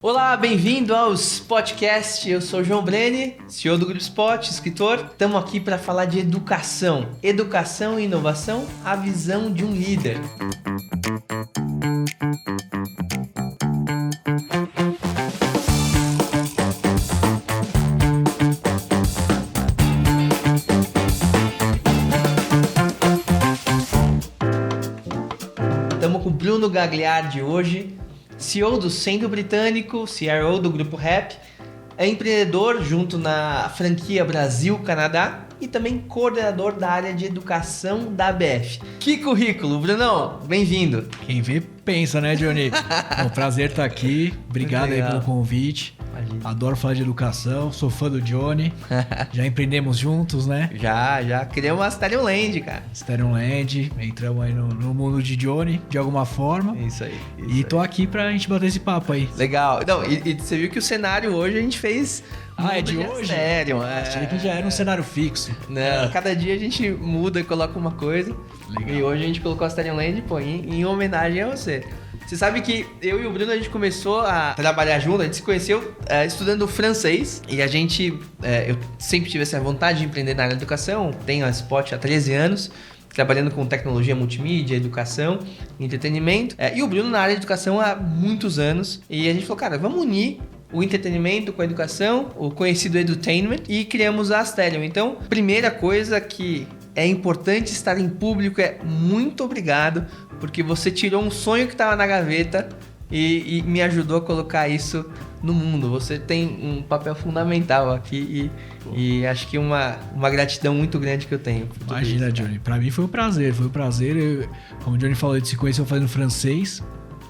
Olá, bem-vindo aos podcasts. Eu sou o João Breni, CEO do Grupo Spot, escritor. Estamos aqui para falar de educação. Educação e inovação, a visão de um líder. Estamos com o Bruno Gagliardi hoje, CEO do Centro Britânico, CRO do Grupo Rap, é empreendedor junto na franquia Brasil-Canadá e também coordenador da área de educação da ABF. Que currículo, Brunão! Bem-vindo! Quem vê, pensa, né, Johnny? É um prazer estar aqui. Obrigado aí pelo convite. Imagina. Adoro falar de educação, sou fã do Johnny. Já empreendemos juntos, né? Já. Criamos uma Stereo Land, cara. Stereo Land, entramos aí no mundo de Johnny, de alguma forma. Isso aí. E tô aqui pra gente bater esse papo aí. Legal. Não, e você viu que o cenário hoje a gente fez... É de hoje? Sério, Achei que já era um cenário fixo. Não, cada dia a gente muda e coloca uma coisa. Legal. E hoje a gente colocou a Stereo Land, pô, em homenagem a você. Você sabe que eu e o Bruno, a gente começou a trabalhar junto, a gente se conheceu estudando francês. E a gente, eu sempre tive essa vontade de empreender na área da educação. Tenho a Spot há 13 anos, trabalhando com tecnologia multimídia, educação, entretenimento. E o Bruno na área de educação há muitos anos. E a gente falou, cara, vamos unir o entretenimento com a educação, o conhecido edutainment, e criamos a Asterion. Então, primeira coisa que é importante estar em público é muito obrigado, porque você tirou um sonho que estava na gaveta e me ajudou a colocar isso no mundo. Você tem um papel fundamental aqui e acho que uma gratidão muito grande que eu tenho. Imagina, isso, Johnny. Pra mim foi um prazer. Como o Johnny falou, ele se conheceu fazendo francês.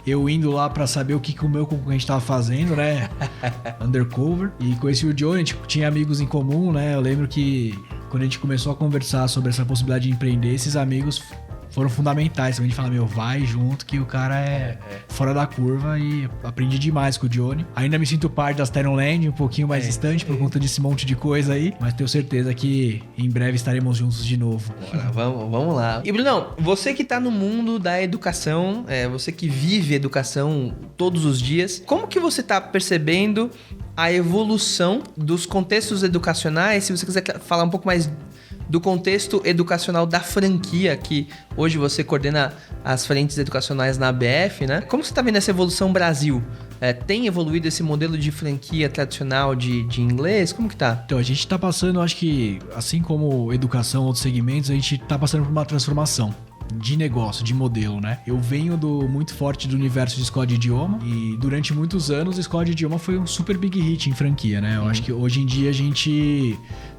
Eu indo lá pra saber o que o meu concorrente tava fazendo, né? Undercover. E conheci o Johnny, tinha amigos em comum, né? Eu lembro que quando a gente começou a conversar sobre essa possibilidade de empreender, esses amigos foram fundamentais. A gente fala, vai junto que o cara é fora da curva, e aprendi demais com o Johnny. Ainda me sinto parte da Stereo Land, um pouquinho mais distante por conta desse monte de coisa aí, mas tenho certeza que em breve estaremos juntos de novo. Bora, vamos lá. E Brunão, você que tá no mundo da educação, você que vive educação todos os dias, como que você tá percebendo a evolução dos contextos educacionais? Se você quiser falar um pouco mais do contexto educacional da franquia, que hoje você coordena as frentes educacionais na ABF, né? Como você está vendo essa evolução Brasil? Tem evoluído esse modelo de franquia tradicional de inglês? Como que tá? Então, a gente está passando, acho que, assim como educação, outros segmentos, a gente está passando por uma transformação de negócio, de modelo, né? Eu venho muito forte do universo de escola de idioma, e durante muitos anos a escola de idioma foi um super big hit em franquia, né? Eu acho que hoje em dia a gente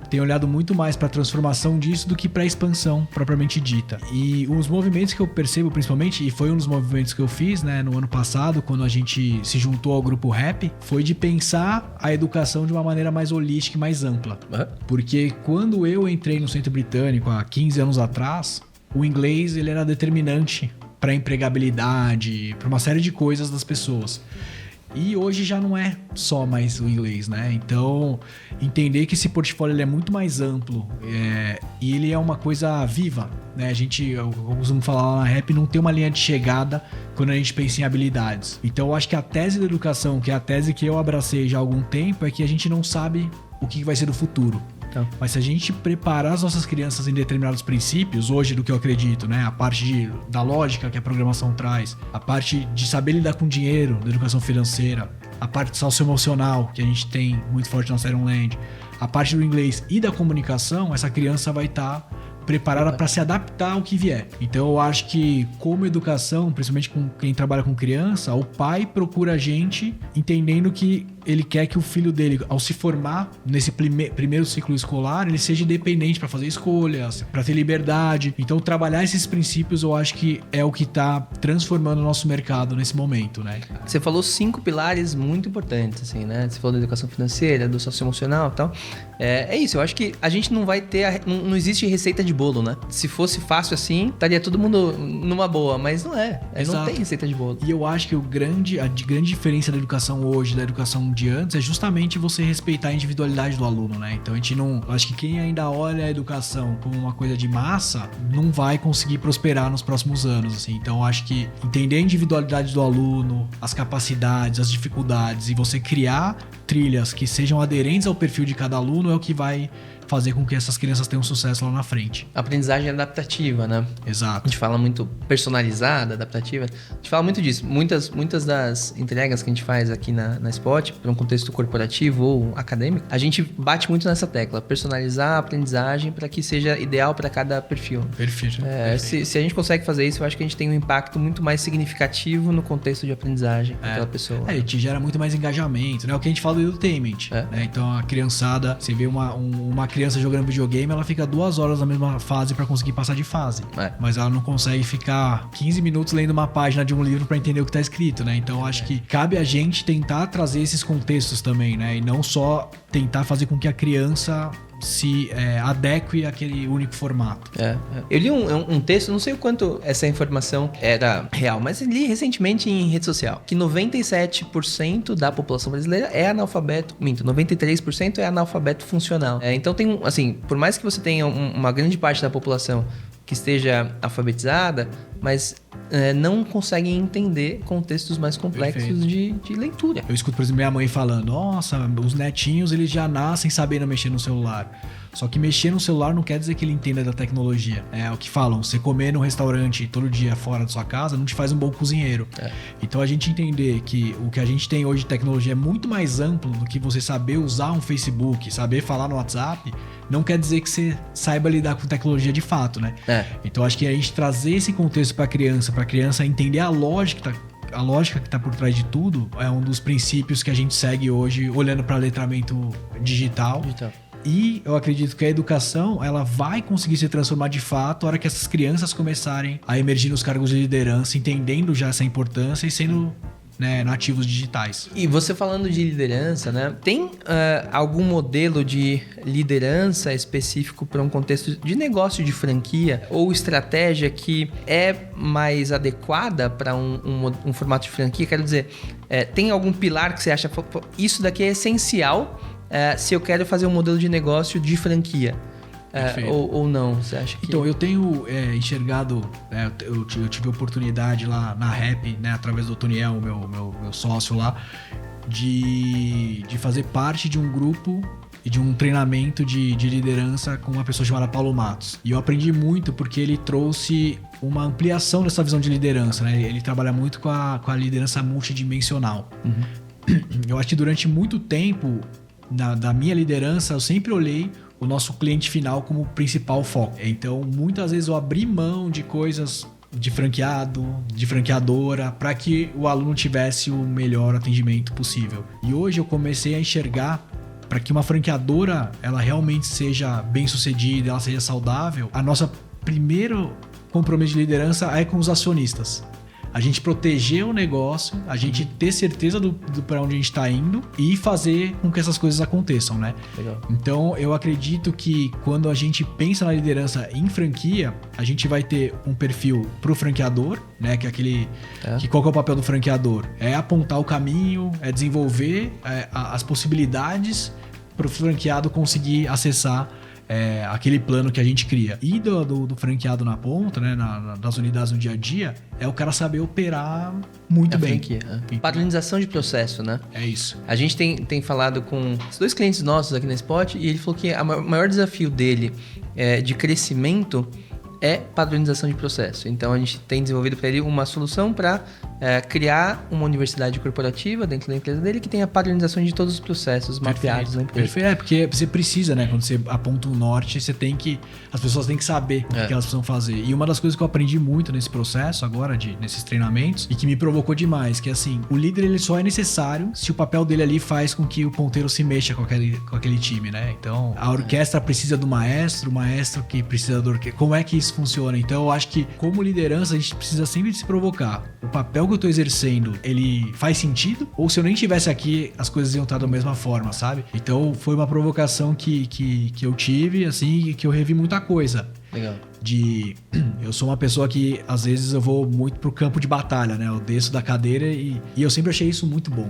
tem olhado muito mais para a transformação disso do que para a expansão propriamente dita. E os movimentos que eu percebo principalmente, e foi um dos movimentos que eu fiz, né, no ano passado, quando a gente se juntou ao Grupo Rap, foi de pensar a educação de uma maneira mais holística e mais ampla. Porque quando eu entrei no Centro Britânico há 15 anos atrás, o inglês ele era determinante para a empregabilidade, para uma série de coisas das pessoas. E hoje já não é só mais o inglês, né? Então, entender que esse portfólio ele é muito mais amplo e ele é uma coisa viva, né? Eu costumo falar lá na Rap, não tem uma linha de chegada quando a gente pensa em habilidades. Então, eu acho que a tese da educação, que é a tese que eu abracei já há algum tempo, é que a gente não sabe o que vai ser do futuro. Mas se a gente preparar as nossas crianças em determinados princípios, hoje do que eu acredito, né? A parte da lógica que a programação traz, a parte de saber lidar com dinheiro, da educação financeira, a parte socioemocional, que a gente tem muito forte na Stereo Land, a parte do inglês e da comunicação, essa criança vai estar preparada para se adaptar ao que vier. Então eu acho que, como educação, principalmente com quem trabalha com criança, o pai procura a gente entendendo que ele quer que o filho dele, ao se formar nesse primeiro ciclo escolar, ele seja independente para fazer escolhas, para ter liberdade. Então trabalhar esses princípios eu acho que é o que está transformando o nosso mercado nesse momento, né? Você falou 5 pilares muito importantes, assim, né? Você falou da educação financeira, do socioemocional e tal. É isso, eu acho que a gente não vai ter... Não existe receita de bolo, né? Se fosse fácil assim, estaria todo mundo numa boa, mas não é. Não tem receita de bolo. E eu acho que a grande diferença da educação hoje, da educação de antes, é justamente você respeitar a individualidade do aluno, né? Então a gente não... Acho que quem ainda olha a educação como uma coisa de massa, não vai conseguir prosperar nos próximos anos, assim. Então acho que entender a individualidade do aluno, as capacidades, as dificuldades, e você criar trilhas que sejam aderentes ao perfil de cada aluno é o que vai fazer com que essas crianças tenham sucesso lá na frente. Aprendizagem adaptativa, né? Exato. A gente fala muito personalizada, adaptativa. A gente fala muito disso. Muitas das entregas que a gente faz aqui na Spot, para um contexto corporativo ou acadêmico, a gente bate muito nessa tecla. Personalizar a aprendizagem para que seja ideal para cada perfil. Perfeito. Se a gente consegue fazer isso, eu acho que a gente tem um impacto muito mais significativo no contexto de aprendizagem daquela pessoa. A gente gera muito mais engajamento, né? O que a gente fala do edutainment. Né? Então a criançada, você vê uma criança jogando videogame, ela fica 2 horas na mesma fase para conseguir passar de fase. Mas ela não consegue ficar 15 minutos lendo uma página de um livro para entender o que tá escrito, né? Então acho que cabe a gente tentar trazer esses contextos também, né? E não só tentar fazer com que a criança se adeque àquele único formato. Eu li um texto, não sei o quanto essa informação era real, mas li recentemente em rede social, que 97% da população brasileira é analfabeto, 93% é analfabeto funcional. Então tem, assim, por mais que você tenha uma grande parte da população que esteja alfabetizada, mas não conseguem entender contextos mais complexos de leitura. Eu escuto, por exemplo, minha mãe falando: nossa, os netinhos eles já nascem sabendo mexer no celular. Só que mexer no celular não quer dizer que ele entenda da tecnologia. É o que falam, você comer num restaurante todo dia fora da sua casa não te faz um bom cozinheiro. Então a gente entender que o que a gente tem hoje de tecnologia é muito mais amplo do que você saber usar um Facebook, saber falar no WhatsApp, não quer dizer que você saiba lidar com tecnologia de fato, né? Então acho que a gente trazer esse contexto para a criança entender a lógica que está por trás de tudo, é um dos princípios que a gente segue hoje, olhando para letramento digital. E eu acredito que a educação, ela vai conseguir se transformar de fato na hora que essas crianças começarem a emergir nos cargos de liderança, entendendo já essa importância e sendo nativos digitais. E você falando de liderança, né? Tem algum modelo de liderança específico para um contexto de negócio de franquia ou estratégia que é mais adequada para um formato de franquia? Quero dizer, tem algum pilar que você acha isso daqui é essencial se eu quero fazer um modelo de negócio de franquia? Ou não, você acha que... Então, eu tenho enxergado, eu tive a oportunidade lá na Rap, né, através do Toniel, meu sócio lá, de fazer parte de um grupo e de um treinamento de liderança com uma pessoa chamada Paulo Matos. E eu aprendi muito porque ele trouxe uma ampliação dessa visão de liderança, né? Ele trabalha muito com a liderança multidimensional. Eu acho que durante muito tempo, da minha liderança, eu sempre olhei o nosso cliente final como principal foco. Então, muitas vezes eu abri mão de coisas de franqueado, de franqueadora, para que o aluno tivesse o melhor atendimento possível. E hoje eu comecei a enxergar, para que uma franqueadora ela realmente seja bem sucedida, ela seja saudável, a nossa primeiro compromisso de liderança é com os acionistas. A gente proteger o negócio, a gente ter certeza do para onde a gente está indo e fazer com que essas coisas aconteçam, né? Legal. Então, eu acredito que quando a gente pensa na liderança em franquia, a gente vai ter um perfil pro franqueador, né? Que é aquele... Que qual que é o papel do franqueador? É apontar o caminho, é desenvolver as possibilidades para o franqueado conseguir acessar aquele plano que a gente cria. E do franqueado na ponta, né, das unidades no dia a dia, é o cara saber operar muito bem. Franquia, padronização de processo, né? É isso. A gente tem falado com os 2 clientes nossos aqui na Spot e ele falou que o maior desafio dele de crescimento é padronização de processo. Então a gente tem desenvolvido para ele uma solução para criar uma universidade corporativa dentro da empresa dele que tenha padronização de todos os processos mapeados na empresa. Perfeito. Porque você precisa, né? Quando você aponta um norte, as pessoas têm que saber o que elas precisam fazer. E uma das coisas que eu aprendi muito nesse processo agora, nesses treinamentos, e que me provocou demais, que é assim, o líder ele só é necessário se o papel dele ali faz com que o ponteiro se mexa com aquele time, né? Então, a orquestra precisa do maestro, o maestro que precisa da orquestra. Como é que isso funciona? Então, eu acho que como liderança, a gente precisa sempre se provocar. O papel que eu tô exercendo, ele faz sentido? Ou se eu nem estivesse aqui, as coisas iam estar da mesma forma, sabe? Então, foi uma provocação que eu tive, assim, que eu revi muita coisa. Legal. Eu sou uma pessoa que, às vezes, eu vou muito pro campo de batalha, né? Eu desço da cadeira e eu sempre achei isso muito bom.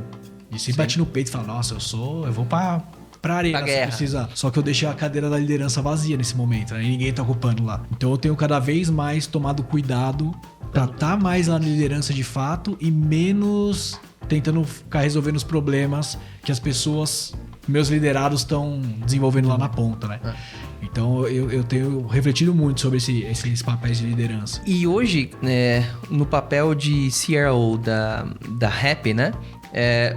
E sempre bate no peito e fala, nossa, eu vou pra arena, se precisa. Só que eu deixei a cadeira da liderança vazia nesse momento, né? E ninguém tá ocupando lá. Então eu tenho cada vez mais tomado cuidado pra estar mais na liderança de fato e menos tentando ficar resolvendo os problemas que as pessoas, meus liderados, estão desenvolvendo lá na ponta, né? Então eu tenho refletido muito sobre esses papéis de liderança. E hoje, no papel de CRO da Happy, né?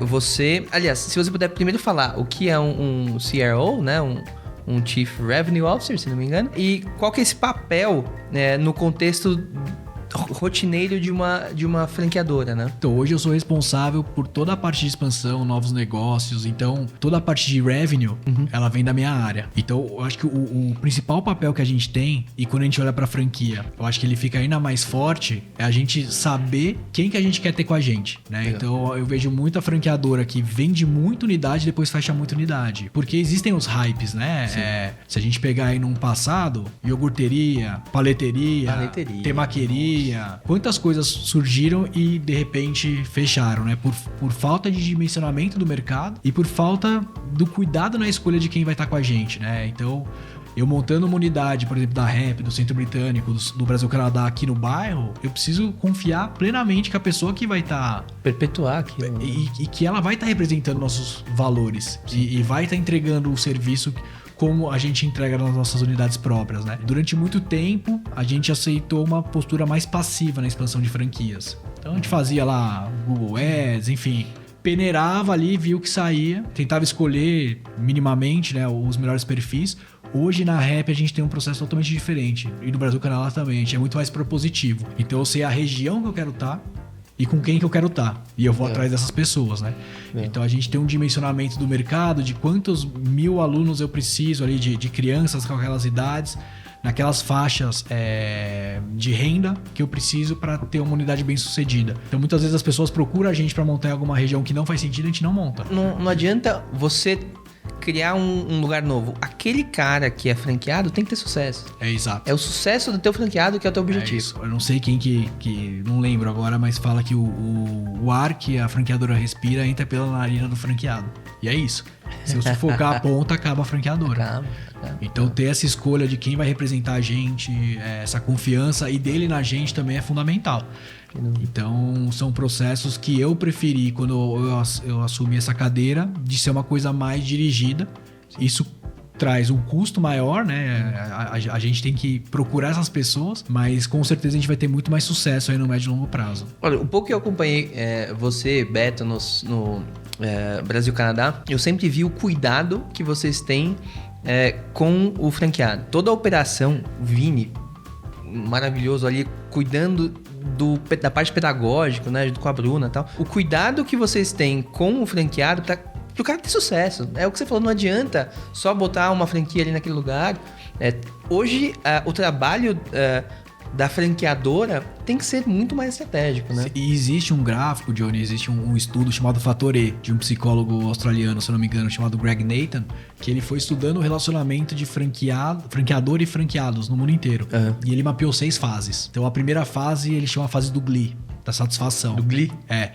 Você... Aliás, se você puder primeiro falar o que é um CRO, né? Um Chief Revenue Officer, se não me engano. E qual que é esse papel no contexto rotineiro de uma franqueadora, né? Então, hoje eu sou responsável por toda a parte de expansão, novos negócios. Então, toda a parte de revenue, ela vem da minha área. Então, eu acho que o principal papel que a gente tem, e quando a gente olha pra franquia, eu acho que ele fica ainda mais forte, é a gente saber quem que a gente quer ter com a gente, né? Então, eu vejo muita franqueadora que vende muita unidade e depois fecha muita unidade. Porque existem os hypes, né? Se a gente pegar aí num passado, iogurteria, paleteria. Temaqueria, quantas coisas surgiram e de repente fecharam, né? Por falta de dimensionamento do mercado e por falta do cuidado na escolha de quem vai estar com a gente, né? Então, eu montando uma unidade, por exemplo, da Happy, do Centro Britânico, do Brasil Canadá aqui no bairro, eu preciso confiar plenamente que a pessoa que vai estar... perpetuar aquilo. E que ela vai estar representando nossos valores e vai estar entregando o serviço como a gente entrega nas nossas unidades próprias, né? Durante muito tempo, a gente aceitou uma postura mais passiva na expansão de franquias. Então, a gente fazia lá Google Ads, enfim, peneirava ali, via o que saía, tentava escolher minimamente, né, os melhores perfis. Hoje, na Happy, a gente tem um processo totalmente diferente. E no Brasil Canadá também, a gente é muito mais propositivo. Então, eu sei a região que eu quero estar e com quem que eu quero estar. E eu vou atrás dessas pessoas, né? Então a gente tem um dimensionamento do mercado de quantos 1000 alunos eu preciso ali de crianças com aquelas idades, naquelas faixas de renda que eu preciso para ter uma unidade bem sucedida. Então muitas vezes as pessoas procuram a gente para montar em alguma região que não faz sentido, a gente não monta. Não adianta você criar um lugar novo. Aquele cara que é franqueado tem que ter sucesso. Exato. É o sucesso do teu franqueado que é o teu objetivo. Eu não sei quem que não lembro agora, mas fala que o ar que a franqueadora respira entra pela narina do franqueado. E é isso. Se eu sufocar a ponta, acaba a franqueadora. Acaba. Então ter essa escolha de quem vai representar a gente, essa confiança e dele na gente também é fundamental. Então são processos que eu preferi quando eu assumi essa cadeira, de ser uma coisa mais dirigida. Isso traz um custo maior, né? A gente tem que procurar essas pessoas, mas com certeza a gente vai ter muito mais sucesso aí no médio e longo prazo. Olha, o pouco que eu acompanhei você, Beto, no Brasil-Canadá, eu sempre vi o cuidado que vocês têm com o franqueado. Toda a operação, o Vini, maravilhoso ali, cuidando da parte pedagógica, né, com a Bruna e tal. O cuidado que vocês têm com o franqueado pro cara ter sucesso. É o que você falou, não adianta só botar uma franquia ali naquele lugar. Hoje, o trabalho da franqueadora tem que ser muito mais estratégico, né? E existe um gráfico, Johnny, existe um estudo chamado Fator E, de um psicólogo australiano, se não me engano, chamado Greg Nathan, que ele foi estudando o relacionamento de franqueador e franqueados no mundo inteiro. E ele mapeou 6 fases. Então, a primeira fase, ele chama a fase do Glee, da satisfação. Do Glee?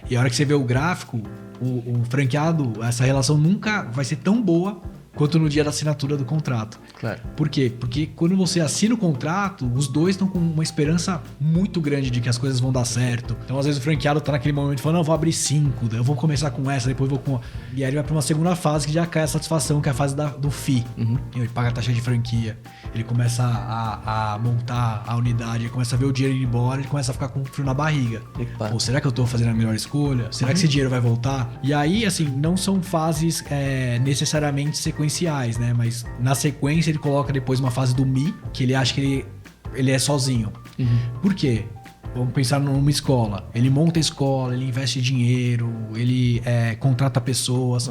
E a hora que você vê o gráfico, o franqueado, essa relação nunca vai ser tão boa quanto no dia da assinatura do contrato. Claro. Por quê? Porque quando você assina o contrato, os dois estão com uma esperança muito grande de que as coisas vão dar certo. Então, às vezes, o franqueado tá naquele momento falando, não, eu vou abrir 5, eu vou começar com essa, depois vou com... E aí ele vai pra uma segunda fase que já cai a satisfação, que é a fase do FII. Ele paga a taxa de franquia, ele começa a montar a unidade, ele começa a ver o dinheiro ir embora, ele começa a ficar com frio na barriga. Pô, será que eu tô fazendo a melhor escolha? Será que esse dinheiro vai voltar? E aí, assim, não são fases necessariamente sequenciais, né? Mas na sequência ele coloca depois uma fase do Me, que ele acha que ele é sozinho. Por quê? Vamos pensar numa escola. Ele monta a escola, ele investe dinheiro, ele contrata pessoas.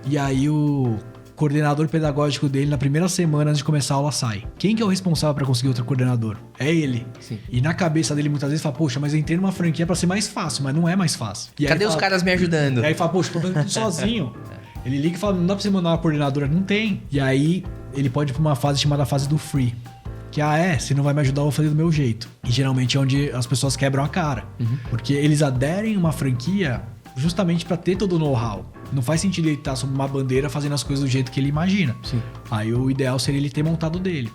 E aí o coordenador pedagógico dele, na primeira semana antes de começar a aula, sai. Quem que é o responsável para conseguir outro coordenador? É ele. Sim. E na cabeça dele muitas vezes fala, poxa, mas eu entrei numa franquia para ser mais fácil, mas não é mais fácil. E cadê os caras me ajudando? E aí fala, poxa, tô fazendo tudo sozinho. Ele liga e fala, não dá pra você mandar uma coordenadora? Não tem. E aí ele pode ir pra uma fase chamada fase do free. Que você não vai me ajudar, eu vou fazer do meu jeito. E geralmente é onde as pessoas quebram a cara. Porque eles aderem uma franquia justamente pra ter todo o know-how. não faz sentido ele estar sob uma bandeira fazendo as coisas do jeito que ele imagina. Sim. Aí o ideal seria ele ter montado dele.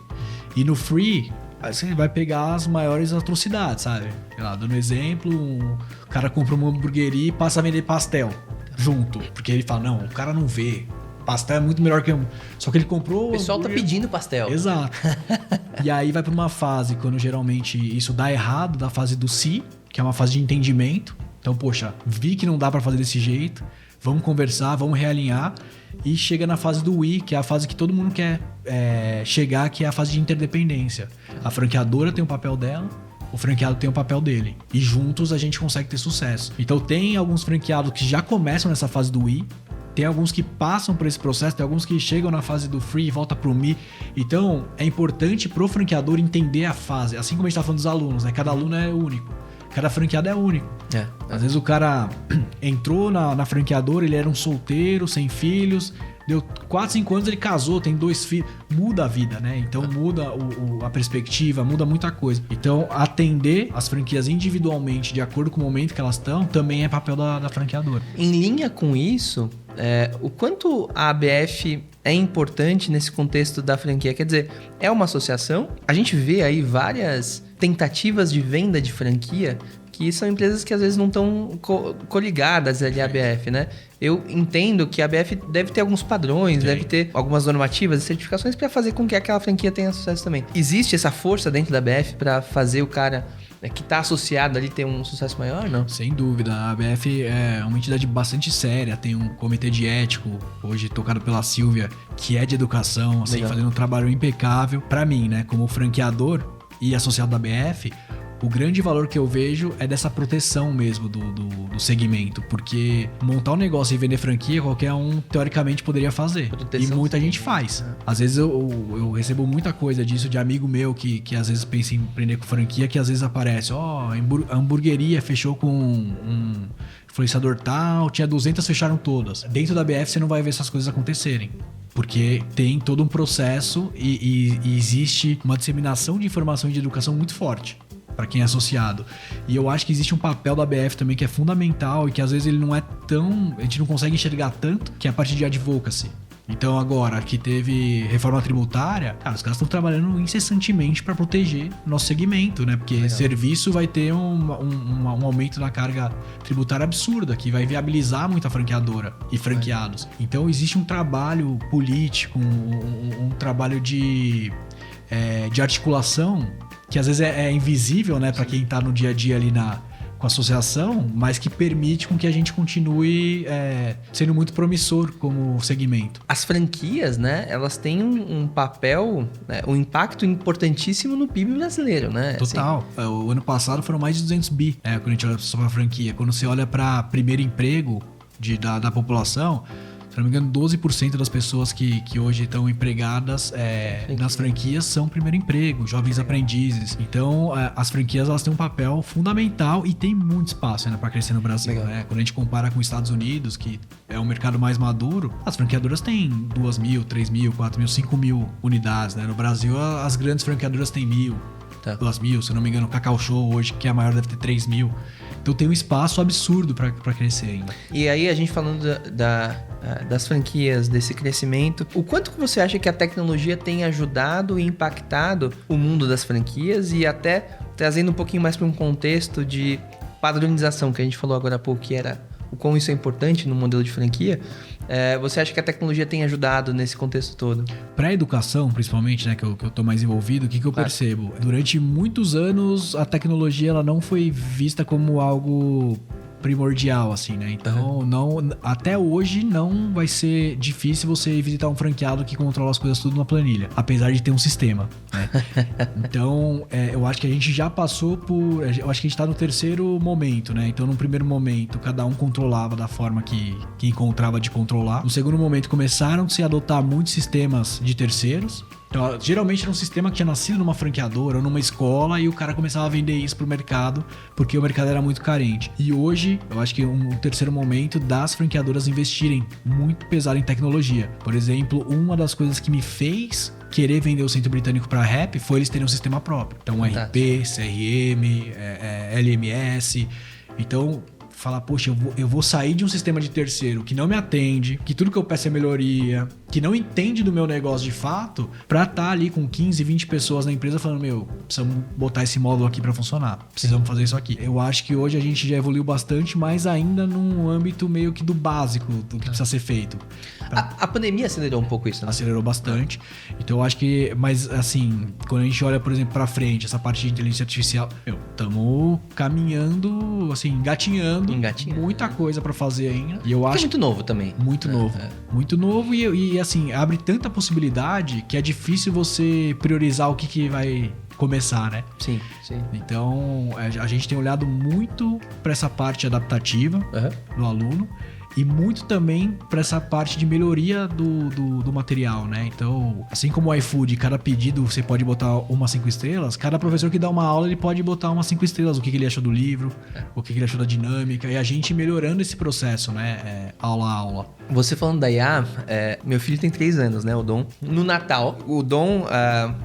E no free, aí você vai pegar as maiores atrocidades, sabe? Sei lá, dando exemplo, o cara compra uma hamburgueria e passa a vender pastel junto. Porque ele fala, não, o cara não vê. Pastel é muito melhor que... Só que ele comprou... O pessoal tá pedindo pastel. Exato. E aí vai pra uma fase, quando geralmente isso dá errado, da fase do si, que é uma fase de entendimento. Então, poxa, vi que não dá pra fazer desse jeito, vamos conversar, vamos realinhar. E chega na fase do we, que é a fase que todo mundo quer chegar, que é a fase de interdependência. A franqueadora tem o papel dela, o franqueado tem o papel dele. E juntos a gente consegue ter sucesso. Então tem alguns franqueados que já começam nessa fase do we, tem alguns que passam por esse processo, tem alguns que chegam na fase do free e voltam pro me. Então, é importante pro franqueador entender a fase. Assim como a gente tá falando dos alunos, né? Cada aluno é único. Cada franqueado é único. Às vezes o cara entrou na franqueadora, ele era um solteiro, sem filhos, deu 4, 5 anos, ele casou, tem 2 filhos. Muda a vida, né? Então muda a perspectiva, muda muita coisa. Então atender as franquias individualmente, de acordo com o momento que elas estão, também é papel da franqueadora. Em linha com isso, o quanto a ABF é importante nesse contexto da franquia? Quer dizer, é uma associação? A gente vê aí várias tentativas de venda de franquia que são empresas que às vezes não estão coligadas ali à ABF, né? Eu entendo que a ABF deve ter alguns padrões, deve ter algumas normativas e certificações para fazer com que aquela franquia tenha sucesso também. Existe essa força dentro da ABF para fazer o cara que está associado ali ter um sucesso maior, não? Sem dúvida. A ABF é uma entidade bastante séria, tem um comitê de ético, hoje tocado pela Silvia, que é de educação, assim, fazendo um trabalho impecável. Para mim, né, como franqueador e associado da ABF, o grande valor que eu vejo é dessa proteção mesmo do segmento, porque montar um negócio e vender franquia, qualquer um, teoricamente, poderia fazer. Proteção. E muita gente faz. Às vezes eu recebo muita coisa disso de amigo meu que às vezes pensa em empreender com franquia, que às vezes aparece, a hamburgueria fechou com um influenciador tal, tinha 200, fecharam todas. Dentro da BF você não vai ver essas coisas acontecerem. Porque tem todo um processo e existe uma disseminação de informação e de educação muito forte para quem é associado. E eu acho que existe um papel da BF também que é fundamental e que às vezes ele não é tão... A gente não consegue enxergar tanto, que é a parte de advocacy. Então agora que teve reforma tributária, cara, os caras estão trabalhando incessantemente para proteger o nosso segmento, né? Porque serviço vai ter um aumento na carga tributária absurda, que vai viabilizar muito a franqueadora e franqueados. Então existe um trabalho político, um trabalho de articulação que às vezes é invisível, né, para quem tá no dia a dia ali com a associação, mas que permite com que a gente continue sendo muito promissor como segmento. As franquias, né, elas têm um papel, né, um impacto importantíssimo no PIB brasileiro, né? Total. Assim. O ano passado foram mais de 200 bi, quando a gente olha só pra franquia. Quando você olha para primeiro emprego da população, se não me engano, 12% das pessoas que hoje estão empregadas nas franquias são primeiro emprego, jovens aprendizes. Então, as franquias elas têm um papel fundamental e tem muito espaço ainda para crescer no Brasil. Né? Quando a gente compara com os Estados Unidos, que é um mercado mais maduro, as franqueadoras têm 2.000, 3.000, 4.000, 5.000 unidades. Né? No Brasil, as grandes franqueadoras têm 1.000. 2.000, se eu não me engano, o Cacau Show hoje, que é a maior, deve ter 3.000. Então tem um espaço absurdo para crescer ainda. E aí a gente falando das franquias, desse crescimento, o quanto que você acha que a tecnologia tem ajudado e impactado o mundo das franquias e até trazendo um pouquinho mais para um contexto de padronização que a gente falou agora há pouco, que era o quão isso é importante no modelo de franquia. Você acha que a tecnologia tem ajudado nesse contexto todo? Para a educação, principalmente, né, que eu tô mais envolvido, o que eu percebo? Durante muitos anos, a tecnologia ela não foi vista como algo primordial, assim, né? Então, até hoje não vai ser difícil você visitar um franqueado que controla as coisas tudo na planilha, apesar de ter um sistema, né? Então, eu acho que a gente já passou por... Eu acho que a gente tá no terceiro momento, né? Então, no primeiro momento, cada um controlava da forma que encontrava de controlar. No segundo momento, começaram a se adotar muitos sistemas de terceiros. Então, geralmente era um sistema que tinha nascido numa franqueadora ou numa escola e o cara começava a vender isso pro mercado porque o mercado era muito carente. E hoje, eu acho que é um terceiro momento das franqueadoras investirem muito pesado em tecnologia. Por exemplo, uma das coisas que me fez querer vender o Centro Britânico para Rap foi eles terem um sistema próprio. Então, RP, CRM, LMS. Então, falar, poxa, eu vou sair de um sistema de terceiro que não me atende, que tudo que eu peço é melhoria, que não entende do meu negócio de fato, pra estar ali com 15, 20 pessoas na empresa falando, precisamos botar esse módulo aqui pra funcionar, precisamos fazer isso aqui. Eu acho que hoje a gente já evoluiu bastante, mas ainda num âmbito meio que do básico, do que precisa ser feito. A pandemia acelerou um pouco isso, né? Acelerou bastante. Então eu acho que, mas assim, quando a gente olha, por exemplo, pra frente, essa parte de inteligência artificial, estamos caminhando, assim, engatinhando. Muita coisa pra fazer ainda. E eu acho que é muito novo também. Muito novo. Muito novo e assim, abre tanta possibilidade que é difícil você priorizar o que vai começar, né? Sim. Então, a gente tem olhado muito pra essa parte adaptativa do aluno. E muito também para essa parte de melhoria do material, né? Então, assim como o iFood, cada pedido você pode botar 5 estrelas, cada professor que dá uma aula, ele pode botar 5 estrelas, o que ele achou do livro, o que ele achou da dinâmica, e a gente melhorando esse processo, né? Aula a aula. Você falando da IA, meu filho tem 3 anos, né, o Dom. No Natal, o Dom,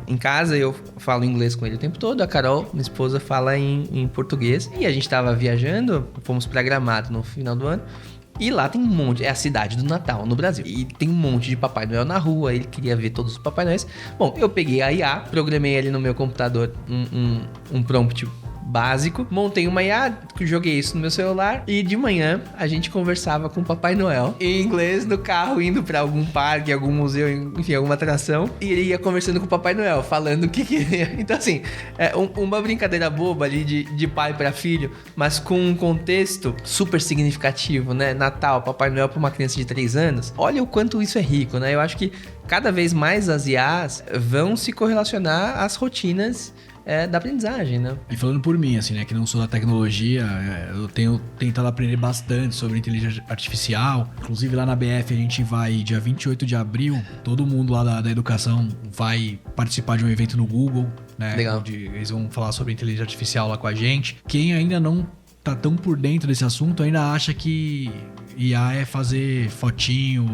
em casa, eu falo inglês com ele o tempo todo, a Carol, minha esposa, fala em português. E a gente tava viajando, fomos pra Gramado no final do ano, e lá tem um monte, é a cidade do Natal no Brasil. E tem um monte de Papai Noel na rua, ele queria ver todos os Papai Noéis. Bom, eu peguei a IA, programei ali no meu computador um prompt básico, montei uma IA, joguei isso no meu celular e de manhã a gente conversava com o Papai Noel em inglês no carro, indo pra algum parque, algum museu, enfim, alguma atração, e ele ia conversando com o Papai Noel, falando o que queria. Então assim, uma brincadeira boba ali de pai pra filho, mas com um contexto super significativo, né? Natal, Papai Noel pra uma criança de 3 anos. Olha o quanto isso é rico, né? Eu acho que cada vez mais as IAs vão se correlacionar às rotinas da aprendizagem, né? E falando por mim, assim, né, que não sou da tecnologia, eu tenho tentado aprender bastante sobre inteligência artificial. Inclusive lá na BF a gente vai, dia 28 de abril, todo mundo lá da educação vai participar de um evento no Google, né? Legal. Onde eles vão falar sobre inteligência artificial lá com a gente. Quem ainda não tá tão por dentro desse assunto ainda acha que IA é fazer fotinho,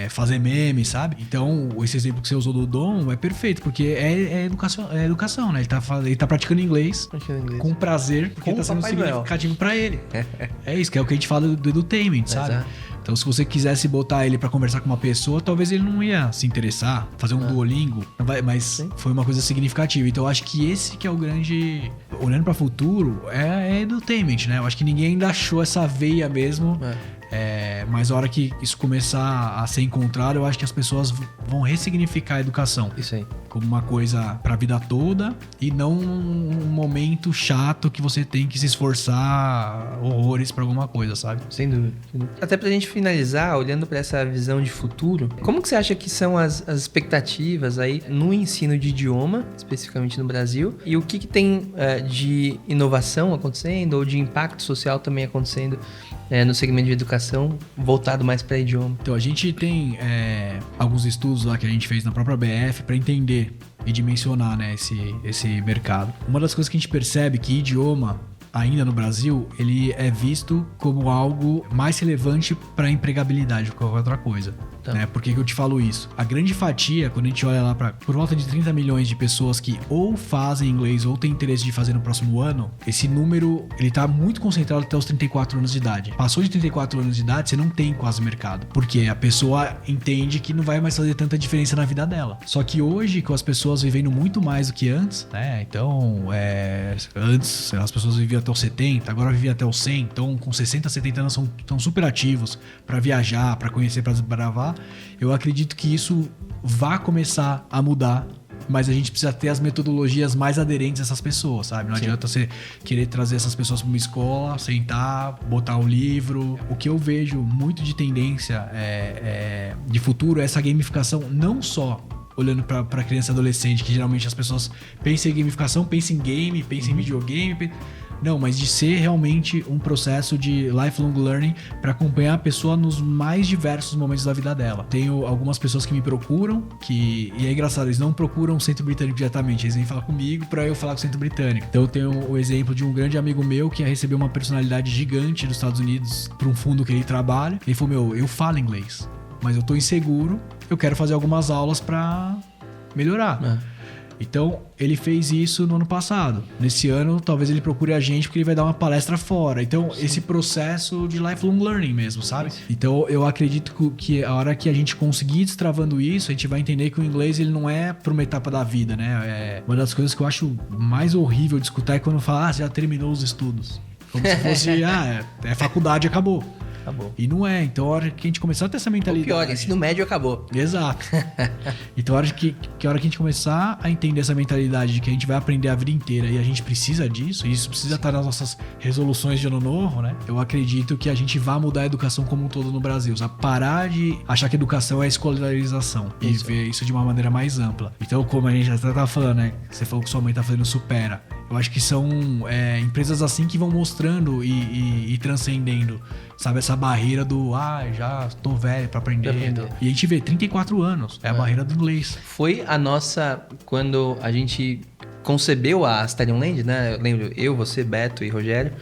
fazer meme, sabe? Então, esse exemplo que você usou do Dom é perfeito, porque é educação, né? Ele tá praticando inglês com prazer, porque tá sendo significativo pra ele. É isso, que é o que a gente fala do edutainment, sabe? Exato. Então, se você quisesse botar ele pra conversar com uma pessoa, talvez ele não ia se interessar, fazer um Duolingo, mas foi uma coisa significativa. Então, eu acho que esse que é o grande... Olhando pra futuro, é edutainment, né? Eu acho que ninguém ainda achou essa veia mesmo. Mas a hora que isso começar a ser encontrado, eu acho que as pessoas vão ressignificar a educação. Isso aí. Como uma coisa pra vida toda e não um momento chato que você tem que se esforçar horrores pra alguma coisa, sabe? Sem dúvida. Até pra gente finalizar, olhando pra essa visão de futuro, como que você acha que são as expectativas aí no ensino de idioma, especificamente no Brasil, e o que tem de inovação acontecendo ou de impacto social também acontecendo no segmento de educação voltado mais para idioma? Então, a gente tem alguns estudos lá que a gente fez na própria BF para entender e dimensionar, né, esse mercado. Uma das coisas que a gente percebe é que idioma, ainda no Brasil, ele é visto como algo mais relevante para a empregabilidade do que qualquer outra coisa. Tá. Né? Por que eu te falo isso? A grande fatia, quando a gente olha lá para por volta de 30 milhões de pessoas que ou fazem inglês ou têm interesse de fazer no próximo ano, esse número, ele tá muito concentrado até os 34 anos de idade. Passou de 34 anos de idade, você não tem quase mercado. Porque a pessoa entende que não vai mais fazer tanta diferença na vida dela. Só que hoje, com as pessoas vivendo muito mais do que antes, né? Então, antes as pessoas viviam até os 70, agora vivem até os 100. Então, com 60, 70 anos estão super ativos para viajar, para conhecer, para desbravar. Eu acredito que isso vai começar a mudar, mas a gente precisa ter as metodologias mais aderentes a essas pessoas, sabe? Não adianta você querer trazer essas pessoas para uma escola, sentar, botar um livro. O que eu vejo muito de tendência de futuro é essa gamificação, não só olhando para criança e adolescente, que geralmente as pessoas pensam em gamificação, pensam em game, pensam em videogame... Não, mas de ser realmente um processo de lifelong learning para acompanhar a pessoa nos mais diversos momentos da vida dela. Tenho algumas pessoas que me procuram, e é engraçado, eles não procuram o Centro Britânico diretamente, eles vêm falar comigo para eu falar com o Centro Britânico. Então eu tenho o exemplo de um grande amigo meu que recebeu uma personalidade gigante dos Estados Unidos para um fundo que ele trabalha. Ele falou, eu falo inglês, mas eu tô inseguro, eu quero fazer algumas aulas para melhorar. Então, ele fez isso no ano passado. Nesse ano, talvez ele procure a gente porque ele vai dar uma palestra fora. Então, esse processo de lifelong learning mesmo, sabe? Então, eu acredito que a hora que a gente conseguir destravando isso, a gente vai entender que o inglês ele não é para uma etapa da vida, né? Uma das coisas que eu acho mais horrível de escutar é quando fala, você já terminou os estudos. Como se fosse, é faculdade, acabou. E não é. Então, a hora que a gente começar a ter essa mentalidade... Ou pior, ensino médio acabou. Exato. Então, a hora que a gente começar a entender essa mentalidade de que a gente vai aprender a vida inteira e a gente precisa disso, e isso precisa estar nas nossas resoluções de ano novo, né? Eu acredito que a gente vai mudar a educação como um todo no Brasil. Sabe? Parar de achar que educação é escolarização e ver isso de uma maneira mais ampla. Então, como a gente já estava falando, né? Você falou que sua mãe tá fazendo Supera. Eu acho que são empresas assim que vão mostrando e transcendendo, sabe? Essa barreira do, já tô velho pra aprender. E a gente vê 34 anos, é a barreira do inglês. Foi a nossa, quando a gente concebeu a Stellium Land, né? Eu lembro, eu, você, Beto e Rogério,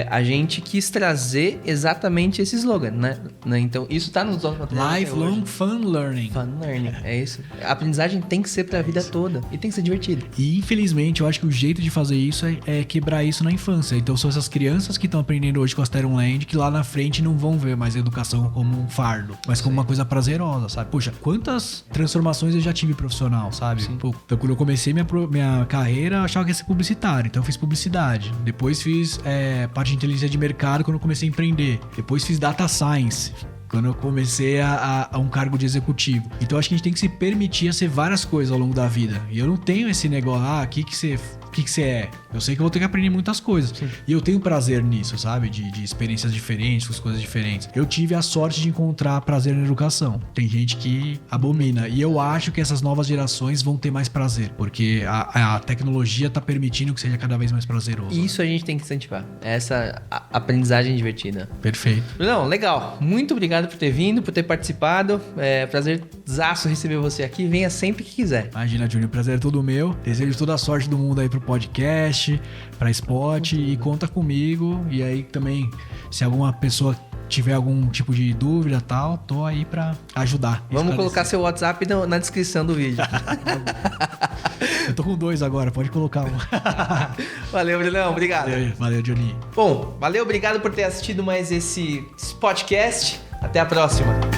a gente quis trazer exatamente esse slogan, né? Então, isso tá nos nossos materiais. Lifelong Fun Learning. Fun Learning, é isso. A aprendizagem tem que ser pra vida toda e tem que ser divertido. E, infelizmente, eu acho que o jeito de fazer isso é quebrar isso na infância. Então, são essas crianças que estão aprendendo hoje com a Stellium Land que lá na frente não vão ver mais a educação como um fardo, mas como uma coisa prazerosa, sabe? Poxa, quantas transformações eu já tive profissional, sabe? Pô, então, quando eu comecei minha carreira, eu achava que ia ser publicitário. Então, eu fiz publicidade. Depois fiz parte de inteligência de mercado quando eu comecei a empreender. Depois fiz data science quando eu comecei a um cargo de executivo. Então acho que a gente tem que se permitir a ser várias coisas ao longo da vida. E eu não tenho esse negócio, o que você é? Eu sei que eu vou ter que aprender muitas coisas. Sim. E eu tenho prazer nisso, sabe? De experiências diferentes, com coisas diferentes. Eu tive a sorte de encontrar prazer na educação. Tem gente que abomina. E eu acho que essas novas gerações vão ter mais prazer. Porque a tecnologia tá permitindo que seja cada vez mais prazeroso. Isso a gente tem que incentivar. Essa aprendizagem divertida. Perfeito. Não, legal. Muito obrigado por ter vindo, por ter participado. Prazerzaço receber você aqui. Venha sempre que quiser. Imagina, Júnior. O prazer é todo meu. Desejo toda a sorte do mundo aí pro podcast, pra Spot, e conta comigo. E aí também, se alguma pessoa tiver algum tipo de dúvida e tal, tô aí pra ajudar. Vamos colocar seu WhatsApp na descrição do vídeo. Eu tô com 2 agora, pode colocar um. Valeu, Brunão, obrigado. Valeu, Johnny. Bom, valeu, obrigado por ter assistido mais esse podcast. Até a próxima.